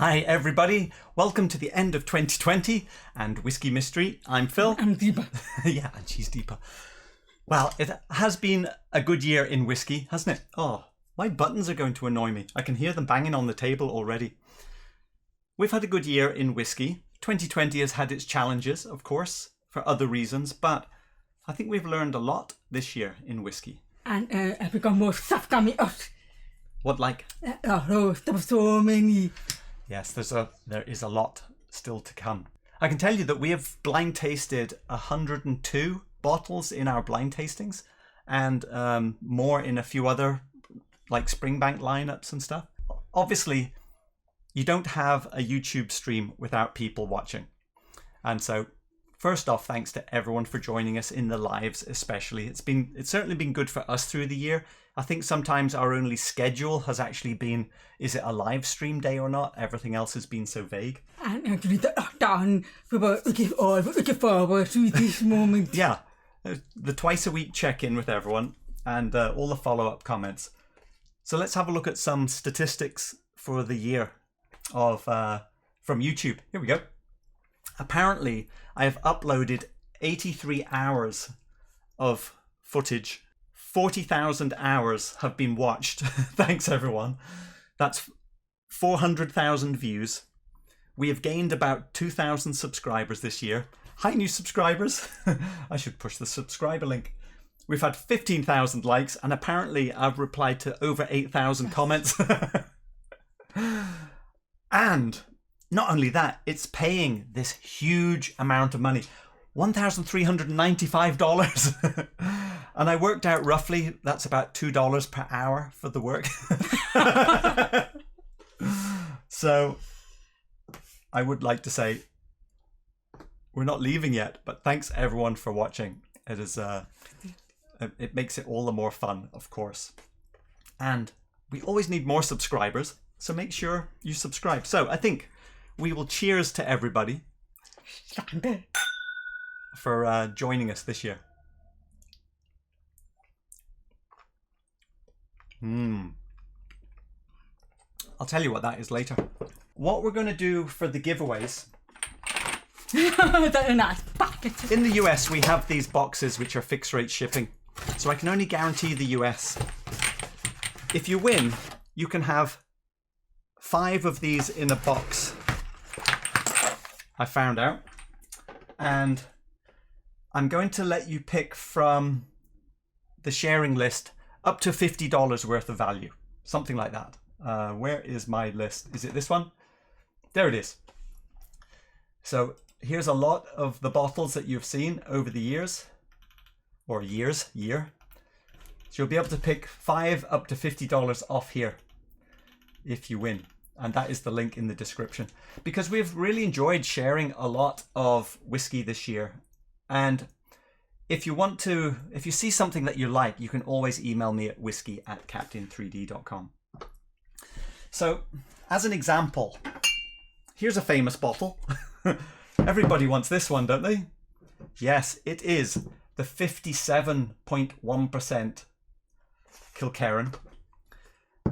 Hi everybody, welcome to the end of 2020 and Whisky Mystery. I'm Phil. I'm Deepa. Yeah, and she's Deepa. Well, it has been a good year in whiskey, hasn't it? Oh, my buttons are going to annoy me. I can hear them banging on the table already. We've had a good year in whiskey. 2020 has had its challenges, of course, for other reasons, but I think we've learned a lot this year in whiskey. And I've become more stuff coming out. What like? Oh, there were so many. Yes, there is a lot still to come. I can tell you that we have blind tasted 102 bottles in our blind tastings, and more in a few other like Springbank lineups and stuff. Obviously, you don't have a YouTube stream without people watching. And so, first off, thanks to everyone for joining us in the lives especially. It's certainly been good for us through the year. I think sometimes our only schedule has actually been, is it a live stream day or not? Everything else has been so vague. And actually the lockdown, we look forward to this moment. Yeah, the twice a week check-in with everyone and all the follow-up comments. So let's have a look at some statistics for the year of from YouTube. Here we go. Apparently, I have uploaded 83 hours of footage. 40,000 hours have been watched. Thanks, everyone. That's 400,000 views. We have gained about 2,000 subscribers this year. Hi, new subscribers. I should push the subscriber link. We've had 15,000 likes, and apparently I've replied to over 8,000 comments. And not only that, it's paying this huge amount of money. $1,395. And I worked out roughly that's about $2 per hour for the work. So I would like to say we're not leaving yet, but thanks everyone for watching. It makes it all the more fun, of course. And we always need more subscribers, so make sure you subscribe. So I think we will cheers to everybody for joining us this year. I'll tell you what that is later. What we're going to do for the giveaways. In the US, we have these boxes which are fixed rate shipping. So I can only guarantee the US. If you win, you can have 5 of these in a box. I found out. And I'm going to let you pick from the sharing list up to $50 worth of value. Something like that. Where is my list? Is it this one? There it is. So here's a lot of the bottles that you've seen over the years. Or year. So you'll be able to pick 5 up to $50 off here if you win. And that is the link in the description. Because we've really enjoyed sharing a lot of whiskey this year. And if you see something that you like, you can always email me at whisky@captain3d.com. So, as an example, here's a famous bottle. Everybody wants this one, don't they? Yes, it is the 57.1% Kilchoman.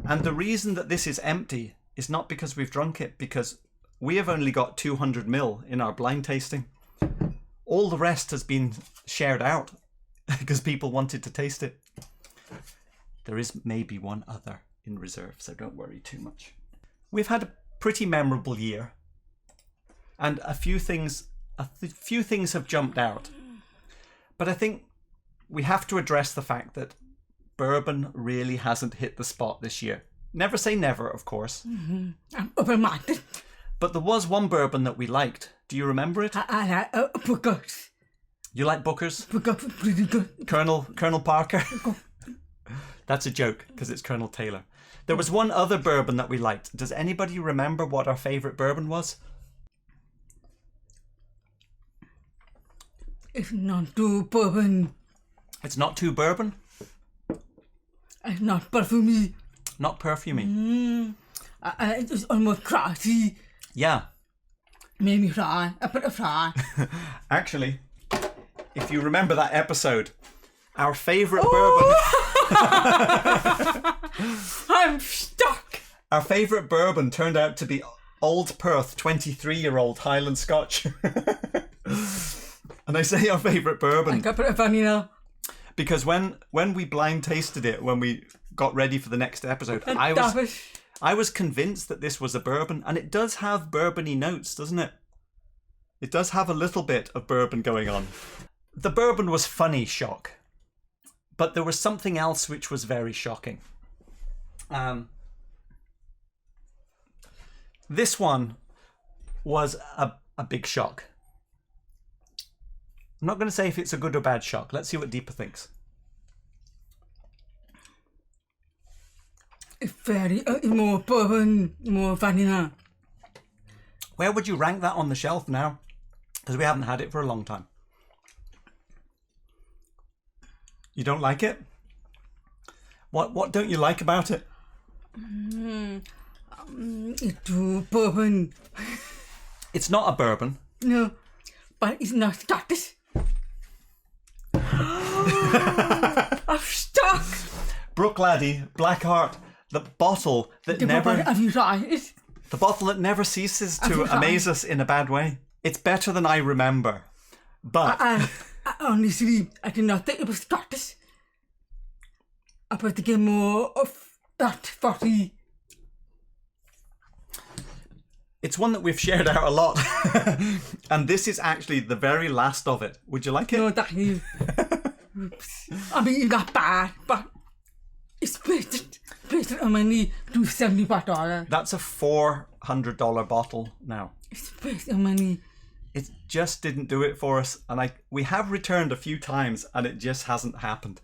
And the reason that this is empty is not because we've drunk it, because we have only got 200 ml in our blind tasting. All the rest has been shared out because people wanted to taste it. There is maybe one other in reserve, so don't worry too much. We've had a pretty memorable year, and a few things have jumped out. But I think we have to address the fact that bourbon really hasn't hit the spot this year. Never say never, of course. I'm open-minded. But there was one bourbon that we liked. Do you remember it? I like Booker's. You like Booker's? Booker's pretty good. Colonel Parker? That's a joke, because it's Colonel Taylor. There was one other bourbon that we liked. Does anybody remember what our favourite bourbon was? It's not too bourbon. It's not too bourbon? It's not perfumey. Not perfumey. It's almost grassy. Yeah. Maybe fry. A bit of fry. Actually, if you remember that episode, our favourite bourbon... I'm stuck. Our favourite bourbon turned out to be Old Perth 23-year-old Highland Scotch. And I say our favourite bourbon. I got a bit of vanilla. Because when we blind tasted it, when we got ready for the next episode, I was convinced that this was a bourbon, and it does have bourbony notes, doesn't it? It does have a little bit of bourbon going on. The bourbon was funny shock, but there was something else which was very shocking. This one was a big shock. I'm not going to say if it's a good or bad shock. Let's see what Deepa thinks. It's very more bourbon, more vanilla. Where would you rank that on the shelf now? Because we haven't had it for a long time. You don't like it? What don't you like about it? It's bourbon. It's not a bourbon. No, but it's not Scottish. I'm stuck. Brooke Laddie, Blackheart, the bottle that Have you tried it? The bottle that never ceases to amaze us in a bad way. It's better than I remember. But I honestly, I did not think it was Scottish. I put to get more of that 40. it's one that we've shared out a lot. And this is actually the very last of it. Would you like it? No, thank you. I mean, it's not bad, but it's placed on my knee to $75. That's a $400 bottle now. It's placed on my knee. It just didn't do it for us. And we have returned a few times and it just hasn't happened.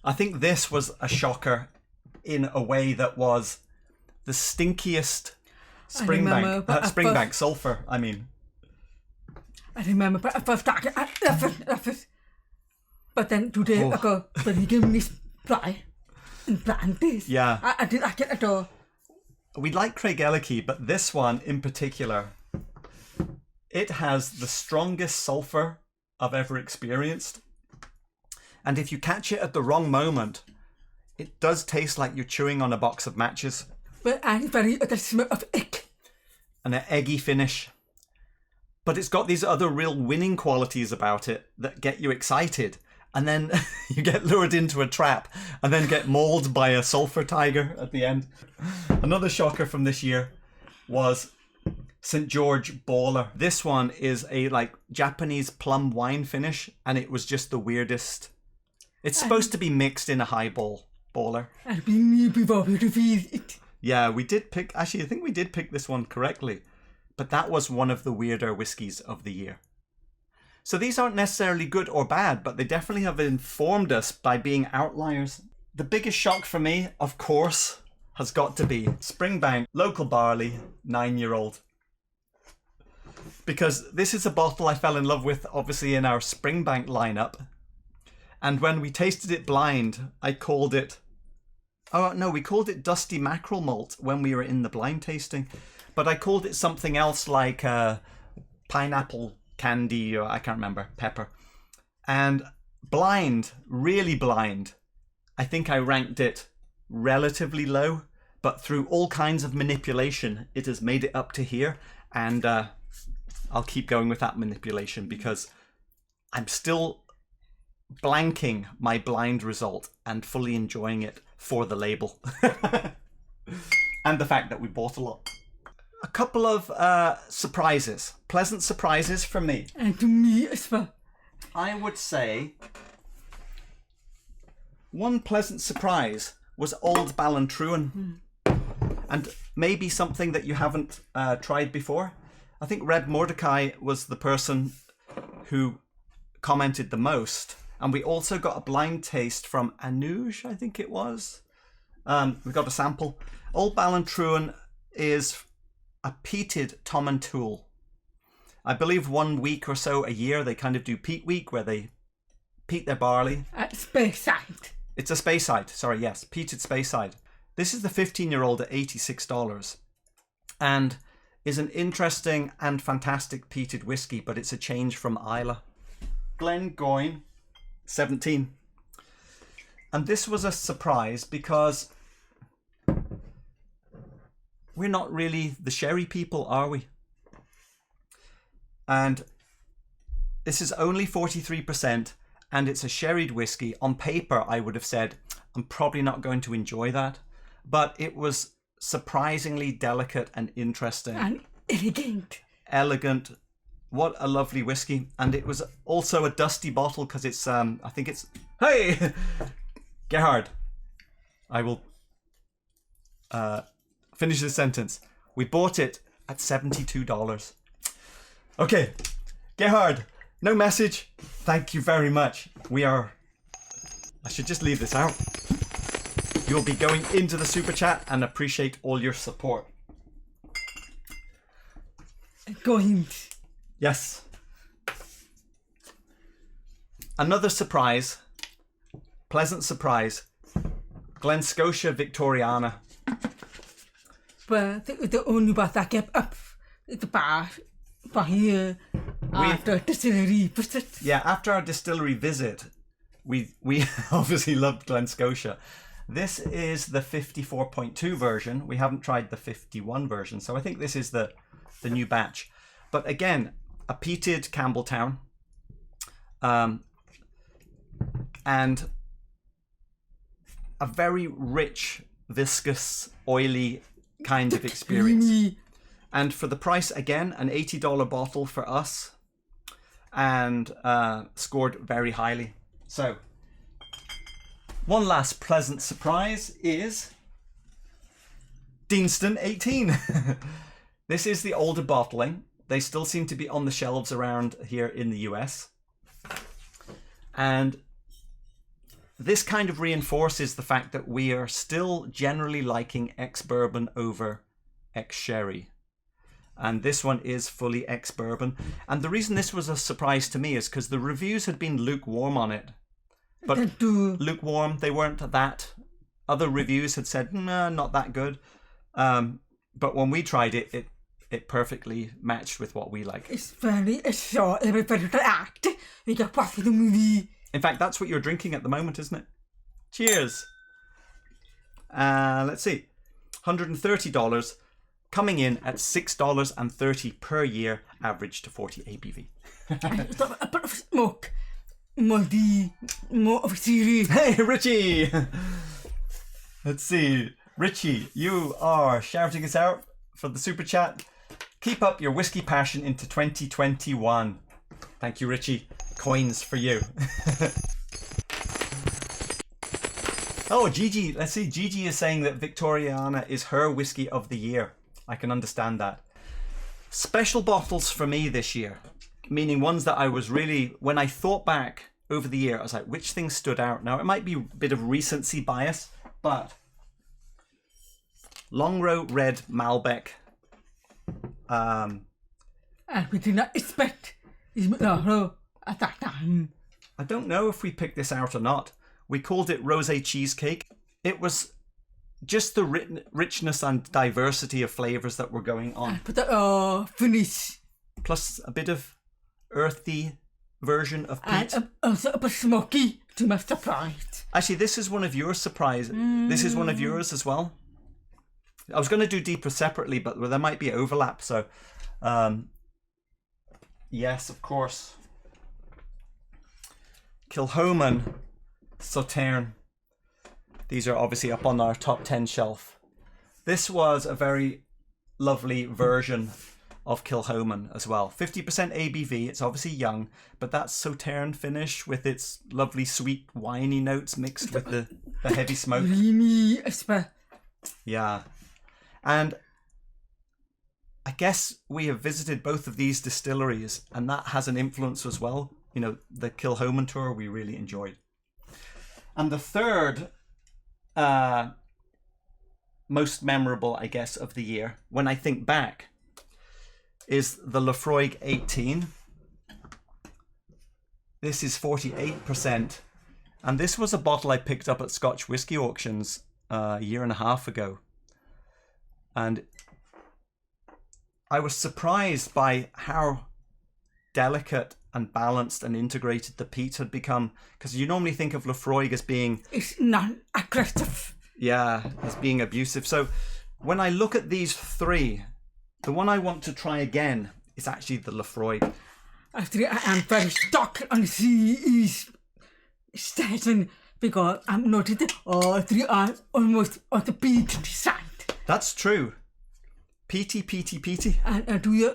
I think this was a shocker in a way that was the stinkiest Springbank sulphur, I mean. I remember, but I first started at Lephroaig. But then today I go, but he gave me this fly and plant this. Yeah. I didn't like it at all. We like Glenallachie, but this one in particular, it has the strongest sulphur I've ever experienced. And if you catch it at the wrong moment, it does taste like you're chewing on a box of matches. But I very the smell of egg. And an eggy finish. But it's got these other real winning qualities about it that get you excited. And then you get lured into a trap and then get mauled by a sulphur tiger at the end. Another shocker from this year was St. George Baller. This one is a Japanese plum wine finish, and it was just the weirdest. It's supposed to be mixed in a highball baller. I've been new before to feed it. Yeah, we did pick, actually I think we did pick this one correctly, but that was one of the weirder whiskies of the year. So these aren't necessarily good or bad, but they definitely have informed us by being outliers. The biggest shock for me, of course, has got to be Springbank Local Barley 9-year-old. Because this is a bottle I fell in love with, obviously, in our Springbank lineup. And when we tasted it blind, I called it... Oh, no, we called it Dusty Mackerel Malt when we were in the blind tasting. But I called it something else like pineapple candy, or I can't remember, pepper. And blind, really blind, I think I ranked it relatively low. But through all kinds of manipulation, it has made it up to here. And I'll keep going with that manipulation because I'm still blanking my blind result and fully enjoying it for the label. And the fact that we bought a lot. A couple of surprises, pleasant surprises for me. And to me as well. I would say one pleasant surprise was Old Ballantrae. And maybe something that you haven't tried before. I think Red Mordecai was the person who commented the most. And we also got a blind taste from Anuj, I think it was. We got a sample. Old Ballantrae is a peated Tom and Tool. I believe 1 week or so a year they kind of do peat week where they peat their barley. At Speyside. It's a Speyside, sorry, yes, peated Speyside. This is the 15-year-old at $86 and is an interesting and fantastic peated whiskey, but it's a change from Islay. Glengoyne, 17. And this was a surprise because we're not really the sherry people, are we? And this is only 43%, and it's a sherried whiskey. On paper, I would have said, I'm probably not going to enjoy that. But it was surprisingly delicate and interesting. And elegant. Elegant. What a lovely whiskey. And it was also a dusty bottle because it's, I think it's... Hey! Gerhard, I will finish this sentence. We bought it at $72. Okay, Gerhard, no message. Thank you very much. I should just leave this out. You'll be going into the super chat and appreciate all your support. Going. Yes. Another surprise. Pleasant surprise. Glen Scotia Victoriana. But the only part that kept up the bar here after distillery visit. Yeah, after our distillery visit, we obviously loved Glen Scotia. This is the 54.2 version. We haven't tried the 51 version, so I think this is the new batch. But again, a peated Campbelltown, and a very rich, viscous, oily kind of experience. And for the price, again, an $80 bottle for us, and scored very highly. So, one last pleasant surprise is Dinston 18. This is the older bottling. They still seem to be on the shelves around here in the US. And this kind of reinforces the fact that we are still generally liking ex-bourbon over ex-sherry. And this one is fully ex-bourbon. And the reason this was a surprise to me is because the reviews had been lukewarm on it. But lukewarm, they weren't that. Other reviews had said, nah, not that good. But when we tried it, it perfectly matched with what we like. It's short, everybody to act. We got part of the movie. In fact, that's what you're drinking at the moment, isn't it? Cheers. Let's see. $130, coming in at $6.30 per year, average to 40 ABV. A bit of smoke. More of a series. Hey, Richie! Let's see. Richie, you are shouting us out for the super chat. Keep up your whiskey passion into 2021. Thank you, Richie. Coins for you. Oh, Gigi. Let's see. Gigi is saying that Victoriana is her whiskey of the year. I can understand that. Special bottles for me this year. Meaning ones that I was really... When I thought back over the year, I was like, which things stood out? Now, it might be a bit of recency bias, but... Longrow Red Malbec. And we did not expect Longrow at that time. I don't know if we picked this out or not. We called it Rosé Cheesecake. It was just the richness and diversity of flavours that were going on. But the finish. Plus a bit of earthy version of peat. And also a bit smoky, to my surprise. Actually, this is one of your surprises. This is one of yours as well. I was going to do deeper separately, but there might be overlap. So, yes, of course. Kilchoman Sauternes. These are obviously up on our top 10 shelf. This was a very lovely version of Kilchoman as well. 50% ABV. It's obviously young, but that Sauternes finish with its lovely sweet winey notes mixed with the heavy smoke. Creamy. Yeah. And I guess we have visited both of these distilleries, and that has an influence as well. You know, the Kilchoman tour we really enjoyed. And the third most memorable, I guess, of the year, when I think back, is the Laphroaig 18. This is 48%. And this was a bottle I picked up at Scotch whisky auctions a year and a half ago. And I was surprised by how delicate and balanced and integrated the peat had become. Because you normally think of Laphroaig as being... It's non-aggressive. Yeah, as being abusive. So when I look at these three, the one I want to try again is actually the Laphroaig. Actually, I am very stuck on CE's station because I'm noticed all three are almost on the peat side. That's true. Peaty. And do you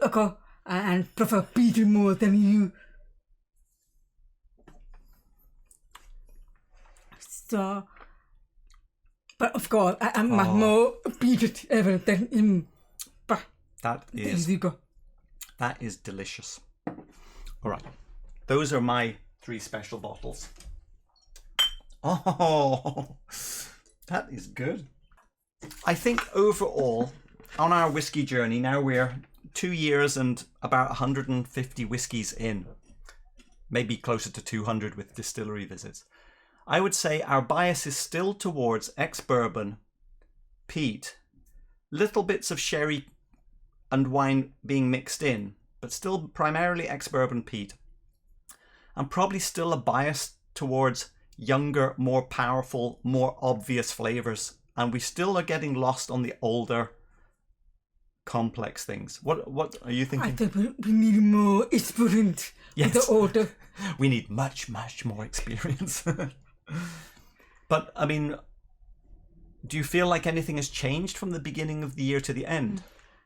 and prefer peat more than you? So, but of course, I am much more peated ever than him. But that is delicious. All right, those are my 3 special bottles. Oh, that is good. I think overall, on our whiskey journey, now we're 2 years and about 150 whiskies in, maybe closer to 200 with distillery visits. I would say our bias is still towards ex-bourbon, peat, little bits of sherry and wine being mixed in, but still primarily ex-bourbon, peat. And probably still a bias towards younger, more powerful, more obvious flavors. And we still are getting lost on the older, complex things. What are you thinking? I think we need more experience with the older. We need much more experience. But, I mean, do you feel like anything has changed from the beginning of the year to the end?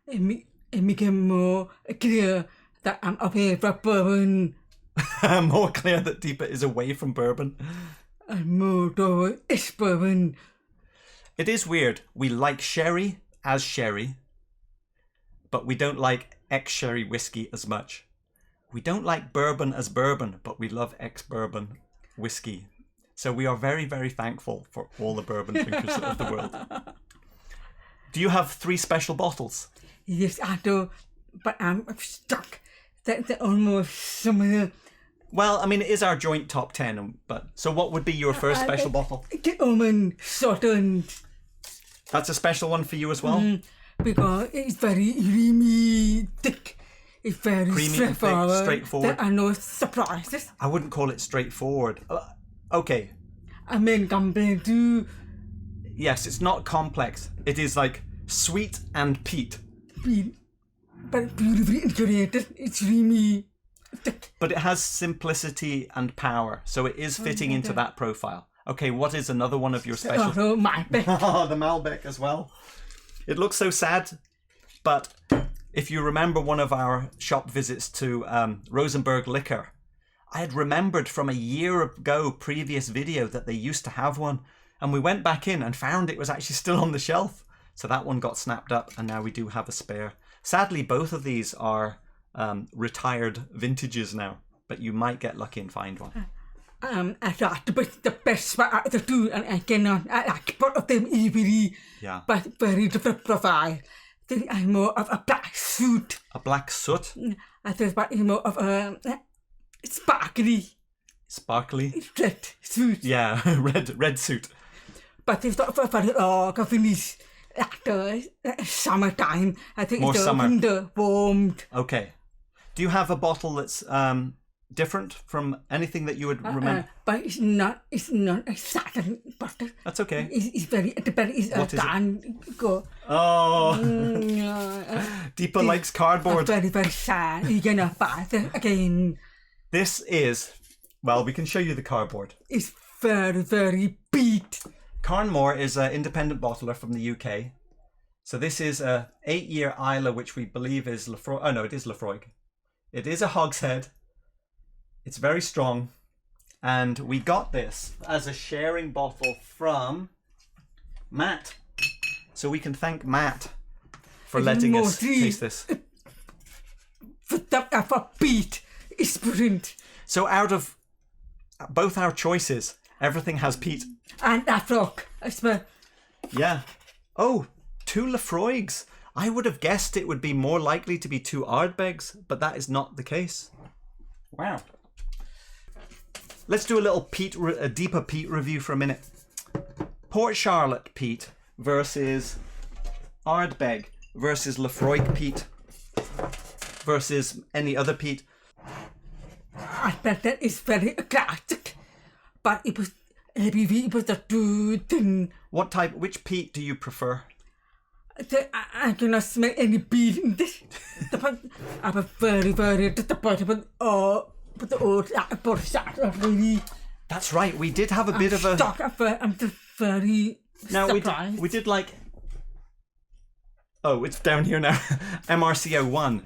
It became more clear that I'm away from bourbon. More clear that Deepa is away from bourbon. And more toward ex-bourbon. It is weird. We like sherry as sherry, but we don't like ex-sherry whiskey as much. We don't like bourbon as bourbon, but we love ex-bourbon whiskey. So we are very, very thankful for all the bourbon drinkers of the world. Do you have 3 special bottles? Yes, I do, but I'm stuck. They're almost similar. Well, I mean, it is our joint top 10, but so what would be your first special bottle? Kilchoman Sauternes. That's a special one for you as well? Because it's very creamy, thick. It's very Creamy and thick, straightforward. There are no surprises. I wouldn't call it straightforward. Okay. I mean, compared to... Yes, it's not complex. It is like sweet and peat. But beautifully integrated. It's creamy. But it has simplicity and power, so it is fitting into that profile. Okay, what is another one of your special? Oh, Malbec. Oh, the Malbec as well. It looks so sad, but if you remember one of our shop visits to Rosenberg Liquor, I had remembered from a year ago previous video that they used to have one, and we went back in and found it was actually still on the shelf. So that one got snapped up, and now we do have a spare. Sadly, both of these are retired vintages now, but you might get lucky and find one. I thought the best out of the 2, and I like both of them equally, but very different profile. Then I'm more of a black suit. A black soot? I think I'm more of a sparkly red suit. Yeah, red suit. But it's not very finish after summertime. I think More it's summer. winter warmed. Okay. Do you have a bottle that's different from anything that you would remember? But it's not a Saturn bottle. That's okay. It's very, it's What is it? Go. Oh, Deepa likes cardboard. Very, very sad. You're gonna buy it again. This is, well, we can show you the cardboard. It's very, very beat. Carnmore is an independent bottler from the UK. So this is a 8-year Isla, which we believe is Laphroaig. Oh no, it is Laphroaig. It is a Hogshead. It's very strong. And we got this as a sharing bottle from Matt. So we can thank Matt for letting us taste this. For beat is brilliant. So out of both our choices, everything has peat. And Laphroaig, I swear. Yeah. Oh, 2 Laphroaigs. I would have guessed it would be more likely to be 2 Ardbegs, but that is not the case. Wow. Let's do a deeper peat review for a minute. Port Charlotte peat versus Ardbeg versus Laphroaig peat versus any other peat. I bet that is very classic, but it was the 2 thing. Which peat do you prefer? I cannot smell any beef in this. I'm very disappointed with the old Saturn, really. That's right. We did have a bit of a... I'm just very surprised. We did like... Oh, it's down here now. MRCO1.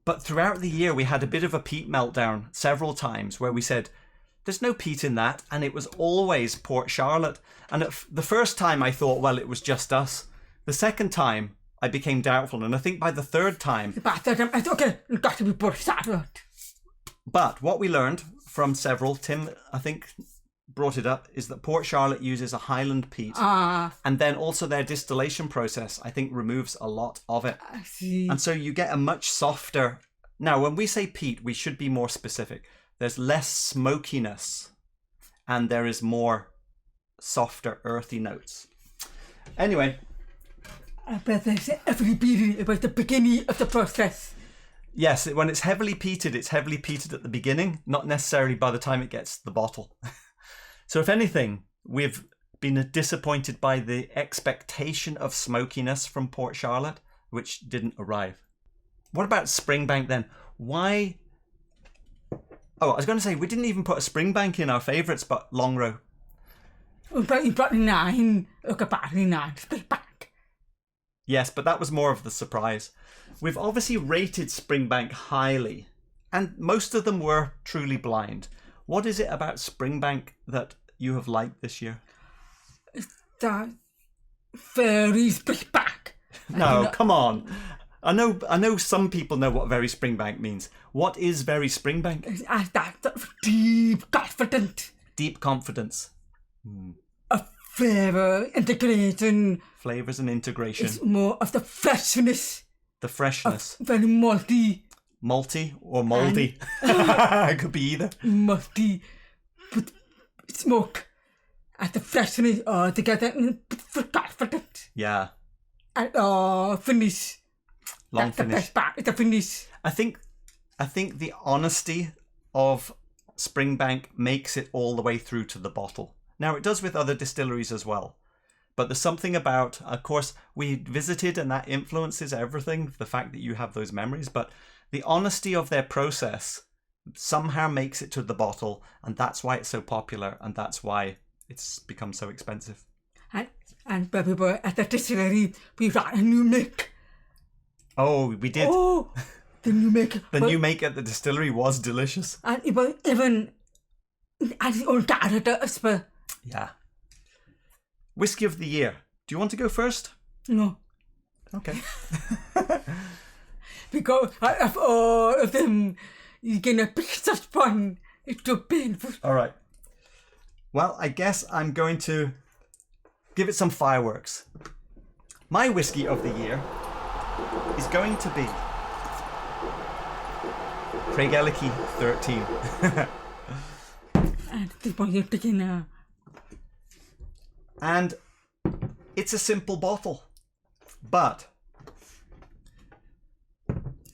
But throughout the year, we had a bit of a peat meltdown several times where we said, there's no peat in that. And it was always Port Charlotte. And the first time I thought, well, it was just us. The second time, I became doubtful. And I think by the third time... I thought, okay, it's got to be Port Charlotte. But what we learned from several, Tim, I think, brought it up, is that Port Charlotte uses a Highland peat. And then also their distillation process, I think, removes a lot of it. I see. And so you get a much softer... Now, when we say peat, we should be more specific. There's less smokiness and there is more softer, earthy notes. Anyway. I bet there's heavily peated about the beginning of the process. Yes, when it's heavily peated at the beginning, not necessarily by the time it gets to the bottle. So if anything, we've been disappointed by the expectation of smokiness from Port Charlotte, which didn't arrive. What about Springbank then? Why... Oh, I was going to say, we didn't even put a Springbank in our favourites, but Longrow. You brought 9, look about 9, Springbank. Yes, but that was more of the surprise. We've obviously rated Springbank highly, and most of them were truly blind. What is it about Springbank that you have liked this year? It's that very Springbank. No, come on. I know some people know what very Springbank means. What is very Springbank? That's deep confidence. Deep confidence. A flavour integration. Flavours and integration. It's more of the freshness. The freshness. Very malty. Malty or mouldy? It could be either. Malty. But smoke. And the freshness all together. Confident. Yeah. And finish. Long That's finish. The best part. It's the finish. I think the honesty of Springbank makes it all the way through to the bottle. Now, it does with other distilleries as well. But there's something about, of course, we visited and that influences everything, the fact that you have those memories. But the honesty of their process somehow makes it to the bottle. And that's why it's so popular. And that's why it's become so expensive. And baby boy, at the distillery, we got a new make. Oh, we did. Oh, the new make. The new make at the distillery was delicious. And even at the old characters, but... Yeah. Whisky of the year. Do you want to go first? No. Okay. Because of all of them, you're gonna pick such fun. It's too painful. All right. Well, I guess I'm going to give it some fireworks. My whisky of the year is going to be Glenallachie 13. And the one you're taking And it's a simple bottle, but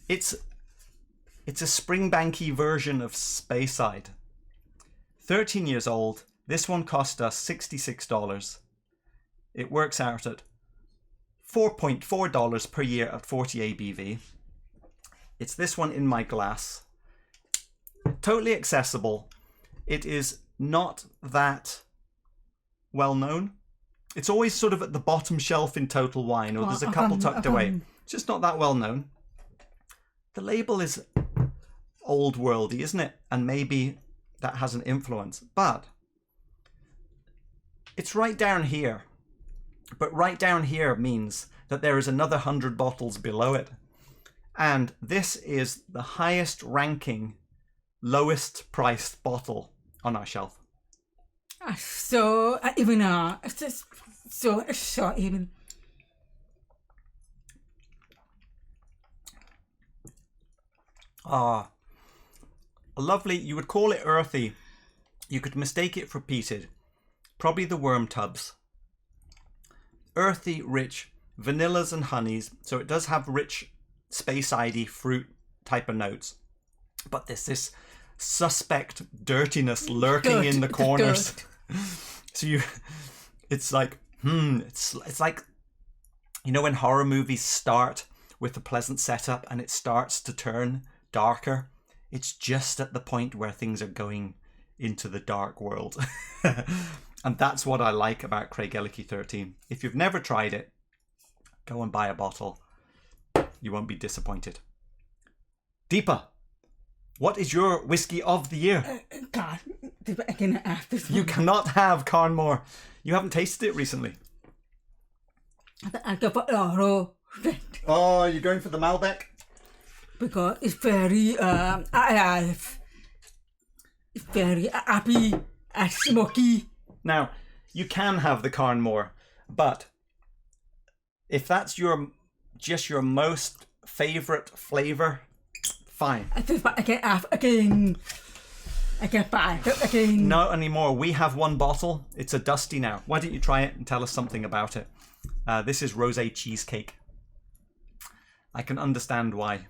it's a Springbanky version of Speyside. 13 years old. This one cost us $66. It works out at $4.4 per year at 40 ABV. It's this one in my glass. Totally accessible. It is not that well known. It's always sort of at the bottom shelf in Total Wine, or there's a couple tucked away. It's just not that well known. The label is old worldy, isn't it? And maybe that has an influence, but it's right down here. But right down here means that there is another 100 bottles below it. And this is the highest ranking, lowest priced bottle on our shelf. So even it's just so short even. Lovely. You would call it earthy. You could mistake it for peated. Probably the worm tubs. Earthy, rich, vanillas and honeys. So it does have rich, Speyside-y fruit type of notes. But there's this suspect dirtiness lurking in the corners. So it's like, it's like You know when horror movies start with a pleasant setup and it starts to turn darker? It's just at the point where things are going into the dark world. And that's what I like about Craigellachie 13. If you've never tried it, go and buy a bottle. You won't be disappointed. Deepa, what is your whiskey of the year? God, I cannot have this one. You cannot have Carnmore. You haven't tasted it recently. I go for Longrow Red. Oh, you're going for the Malbec? Because it's very alive. It's very happy and smoky. Now, you can have the Carnmore, but if that's just your most favourite flavour, fine. I can't have again. I can't buy it again. Not anymore. We have one bottle. It's a dusty now. Why don't you try it and tell us something about it? This is Rosé Cheesecake. I can understand why.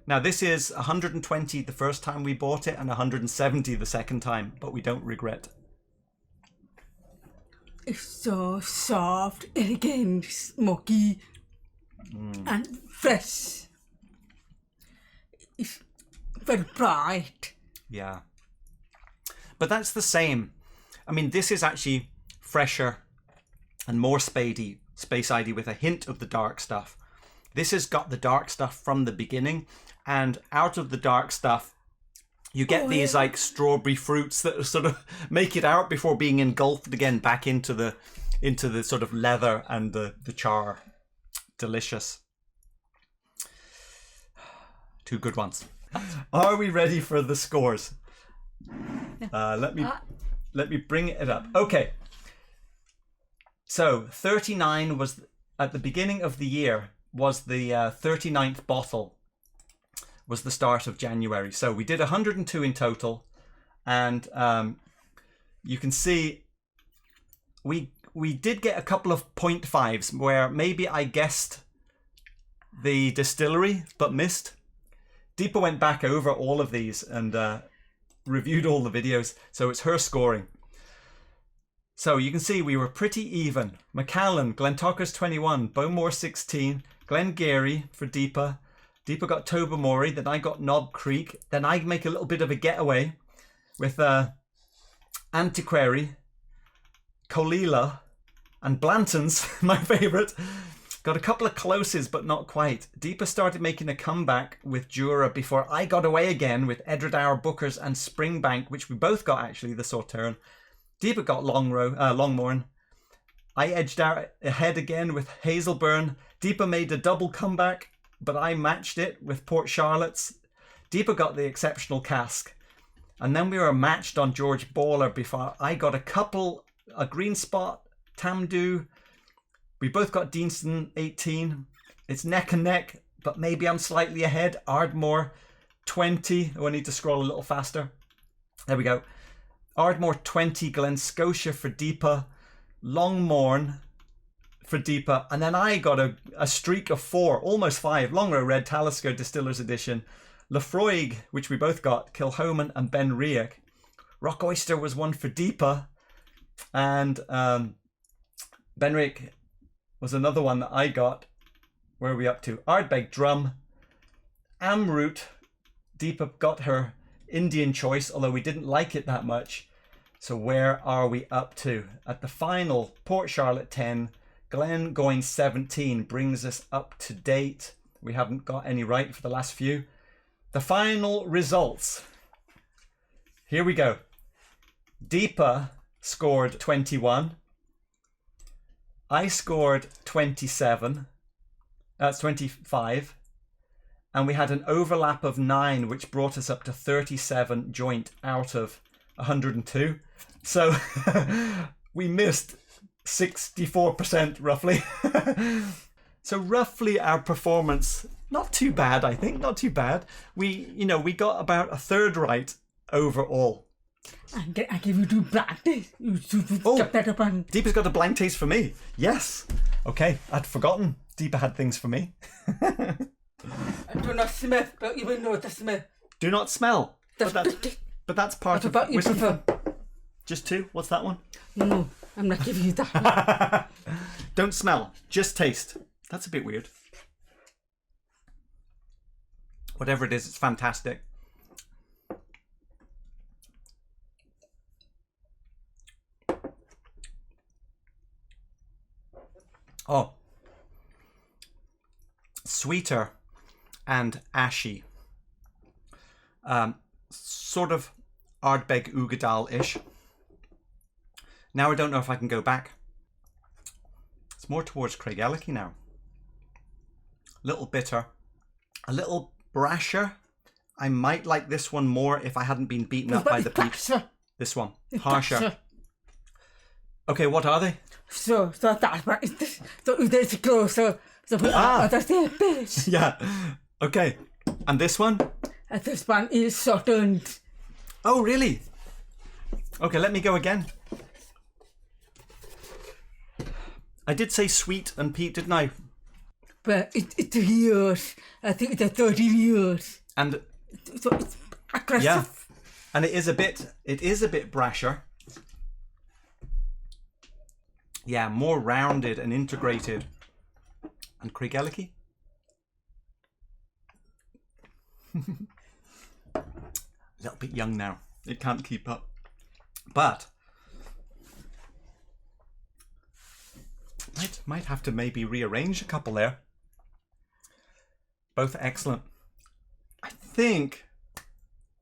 Now, this is 120 the first time we bought it and 170 the second time, but we don't regret. It's so soft and again smoky and fresh. It's very bright. Yeah. But that's the same. I mean, this is actually fresher and more space-ID with a hint of the dark stuff. This has got the dark stuff from the beginning, and out of the dark stuff, you get these like strawberry fruits that sort of make it out before being engulfed again back into the sort of leather and the char. Delicious. Two good ones. Are we ready for the scores? Let me bring it up. Okay. So 39 was at the beginning of the year, was the 39th bottle, was the start of January. So we did 102 in total, and you can see we did get a couple of 0.5s where maybe I guessed the distillery but missed. Deepa went back over all of these and reviewed all the videos, so it's her scoring. So you can see we were pretty even. Macallan, Glentauchers 21, Bowmore 16, Glengarry for Deepa. Deepa got Tobermory, then I got Knob Creek. Then I make a little bit of a getaway with Antiquary, Colila, and Blanton's, my favourite. Got a couple of closes, but not quite. Deepa started making a comeback with Jura before I got away again with Edradour, Bookers, and Springbank, which we both got actually, the Sauternes. Deepa got Longmorn. I edged out ahead again with Hazelburn. Deepa made a double comeback, but I matched it with Port Charlotte's. Deepa got the exceptional cask. And then we were matched on George Baller before I got a green spot, Tamdu. We both got Dinston 18. It's neck and neck, but maybe I'm slightly ahead. Ardmore 20. Oh, I need to scroll a little faster. There we go. Ardmore 20, Glen Scotia for Deepa, Longmorn for Deepa, and then I got a streak of 4, almost 5. Longrow Red, Talisker Distillers Edition, Laphroaig, which we both got, Kilhoman and Benriach. Rock Oyster was one for Deepa, and Benriach was another one that I got. Where are we up to? Ardbeg Drum, Amroot. Deepa got her Indian choice, although we didn't like it that much. So where are we up to? At the final, Port Charlotte 10, Glen going 17 brings us up to date. We haven't got any right for the last few. The final results. Here we go. Deepa scored 21. I scored 27. That's 25. And we had an overlap of 9, which brought us up to 37 joint out of 102. So we missed 64% roughly. So roughly our performance, not too bad, I think, not too bad. We got about a third right overall. I give you 2 blank tastes. Deepa's got a blank taste for me. Yes. Okay, I'd forgotten Deepa had things for me. Do not smell, don't even know the smell. Do not smell. But that's part of whiskey. Just 2? What's that one? No, I'm not giving you that one. Don't smell. Just taste. That's a bit weird. Whatever it is, it's fantastic. Oh. Sweeter and ashy. Sort of Ardbeg Ugadal-ish. Now I don't know if I can go back. It's more towards Glenallachie now. Little bitter. A little brasher. I might like this one more if I hadn't been beaten up by the peat. This one. Harsher. Okay, what are they? So that's right. So there's closer. That's the bit. Yeah. Okay. And this one? And this one is Sauternes. Oh, really? Okay, let me go again. I did say sweet and peat, didn't I? But it's years. I think it's 30 years. And so it's aggressive. Yeah. And it is a bit brasher. Yeah, more rounded and integrated. And Glenallachie? A little bit young now. It can't keep up. But might have to maybe rearrange a couple there. Both excellent. I think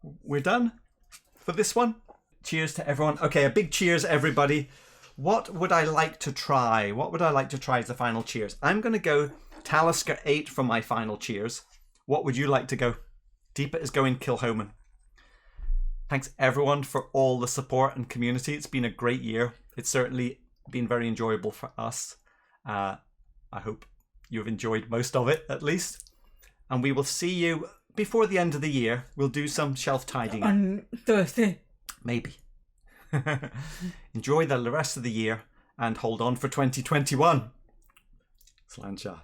we're done for this one. Cheers to everyone. Okay, a big cheers, everybody. What would I like to try? What would I like to try as the final cheers? I'm going to go Talisker 8 for my final cheers. What would you like to go? Deepa is going Kilchoman. Thanks everyone for all the support and community. It's been a great year. It's certainly been very enjoyable for us. I hope you've enjoyed most of it, at least. And we will see you before the end of the year. We'll do some shelf tidying. On Thursday. Maybe. Enjoy the rest of the year and hold on for 2021. Sláinte.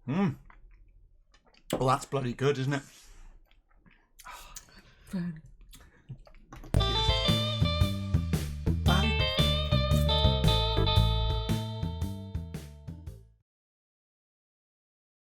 Well, that's bloody good, isn't it? Very